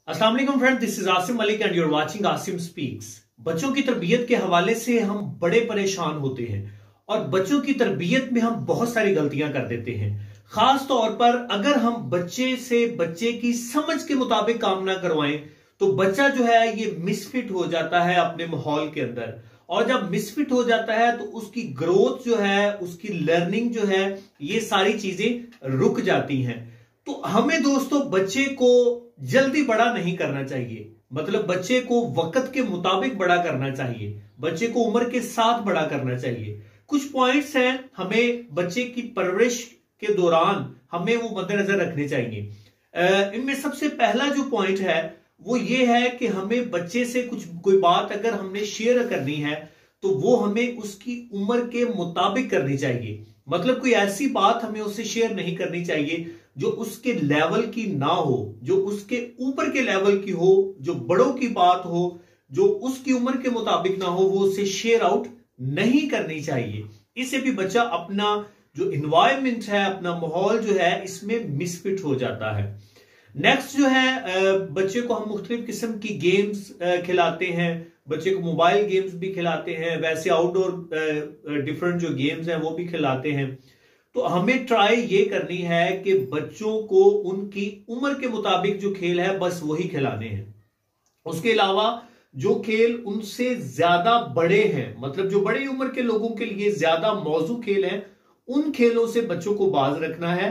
अस्सलाम वालेकुम friend, this is Asim Malik and you are watching Asim speaks. बच्चों की तरबियत के हवाले से हम बड़े परेशान होते हैं और बच्चों की तरबियत में हम बहुत सारी गलतियां कर देते हैं। खास तौर पर अगर हम बच्चे से बच्चे की समझ के मुताबिक काम ना करवाएं तो बच्चा जो है ये मिसफिट हो जाता है अपने माहौल के अंदर, और जब मिसफिट हो जाता है तो उसकी ग्रोथ जो है, उसकी लर्निंग जो है, ये सारी चीजें रुक जाती हैं। तो हमें दोस्तों बच्चे को जल्दी बड़ा नहीं करना चाहिए, मतलब बच्चे को वक्त के मुताबिक बड़ा करना चाहिए, बच्चे को उम्र के साथ बड़ा करना चाहिए। कुछ पॉइंट्स हैं हमें बच्चे की परवरिश के दौरान हमें वो मद्देनजर रखने चाहिए। इनमें सबसे पहला जो पॉइंट है वो ये है कि हमें बच्चे से कोई बात अगर हमने शेयर करनी है तो वो हमें उसकी उम्र के मुताबिक करनी चाहिए। मतलब कोई ऐसी बात हमें उससे शेयर नहीं करनी चाहिए जो उसके लेवल की ना हो, जो उसके ऊपर के लेवल की हो, जो बड़ों की बात हो, जो उसकी उम्र के मुताबिक ना हो, वो उससे शेयर आउट नहीं करनी चाहिए। इससे भी बच्चा अपना जो इन्वायरमेंट है, अपना माहौल जो है, इसमें मिसफिट हो जाता है। नेक्स्ट जो है, बच्चे को हम मुख्तलिफ किस्म की गेम्स खिलाते हैं, बच्चे को मोबाइल गेम्स भी खिलाते हैं, वैसे आउटडोर डिफरेंट जो गेम्स हैं वो भी खिलाते हैं। तो हमें ट्राई ये करनी है कि बच्चों को उनकी उम्र के मुताबिक जो खेल है बस वही खिलाने हैं। उसके अलावा जो खेल उनसे ज्यादा बड़े हैं, मतलब जो बड़ी उम्र के लोगों के लिए ज्यादा मौजू खेल हैं, उन खेलों से बच्चों को बाज रखना है।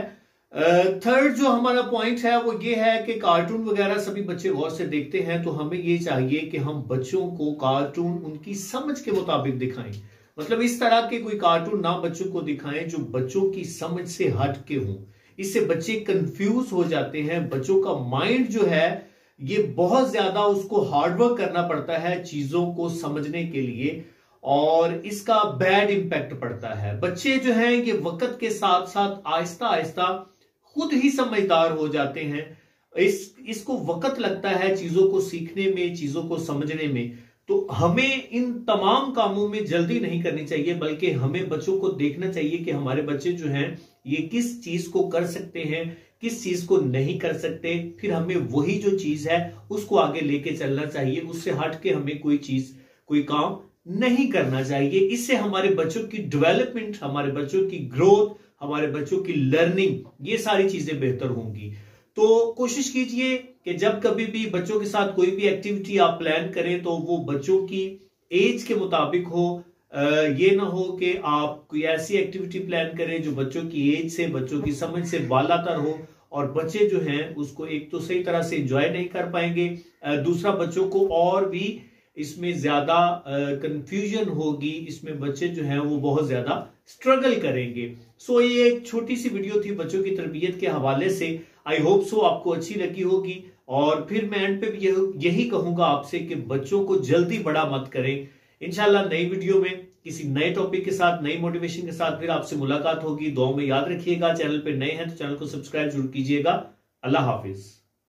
थर्ड जो हमारा पॉइंट है वो ये है कि कार्टून वगैरह सभी बच्चे गौर से देखते हैं, तो हमें ये चाहिए कि हम बच्चों को कार्टून उनकी समझ के मुताबिक दिखाएं। मतलब इस तरह के कोई कार्टून ना बच्चों को दिखाएं जो बच्चों की समझ से हट के हों। इससे बच्चे कंफ्यूज हो जाते हैं, बच्चों का माइंड जो है ये बहुत ज्यादा उसको हार्डवर्क करना पड़ता है चीजों को समझने के लिए, और इसका बैड इंपैक्ट पड़ता है। बच्चे जो हैं ये वक्त के साथ साथ आहिस्ता आहिस्ता खुद ही समझदार हो जाते हैं। इसको वक्त लगता है चीजों को सीखने में, चीजों को समझने में। तो हमें इन तमाम कामों में जल्दी नहीं करनी चाहिए, बल्कि हमें बच्चों को देखना चाहिए कि हमारे बच्चे जो हैं ये किस चीज को कर सकते हैं, किस चीज को नहीं कर सकते, फिर हमें वही जो चीज है उसको आगे लेके चलना चाहिए। उससे हट के हमें कोई काम नहीं करना चाहिए। इससे हमारे बच्चों की डेवलपमेंट, हमारे बच्चों की ग्रोथ, हमारे बच्चों की लर्निंग, ये सारी चीजें बेहतर होंगी। तो कोशिश कीजिए कि जब कभी भी बच्चों के साथ कोई भी एक्टिविटी आप प्लान करें तो वो बच्चों की एज के मुताबिक हो। ये ना हो कि आप कोई ऐसी एक्टिविटी प्लान करें जो बच्चों की एज से, बच्चों की समझ से बालातर हो, और बच्चे जो हैं उसको एक तो सही तरह से एंजॉय नहीं कर पाएंगे, दूसरा बच्चों को और भी इसमें ज्यादा कंफ्यूजन होगी, इसमें बच्चे जो हैं वो बहुत ज्यादा स्ट्रगल करेंगे। सो ये एक छोटी सी वीडियो थी बच्चों की तरबियत के हवाले से। आई होप सो आपको अच्छी लगी होगी, और फिर मैं एंड पे भी यही कहूंगा आपसे कि बच्चों को जल्दी बड़ा मत करें। इंशाल्लाह नई वीडियो में किसी नए टॉपिक के साथ, नई मोटिवेशन के साथ फिर आपसे मुलाकात होगी। दुआ में याद रखिएगा, चैनल पे नए हैं तो चैनल को सब्सक्राइब जरूर कीजिएगा। अल्लाह हाफिज।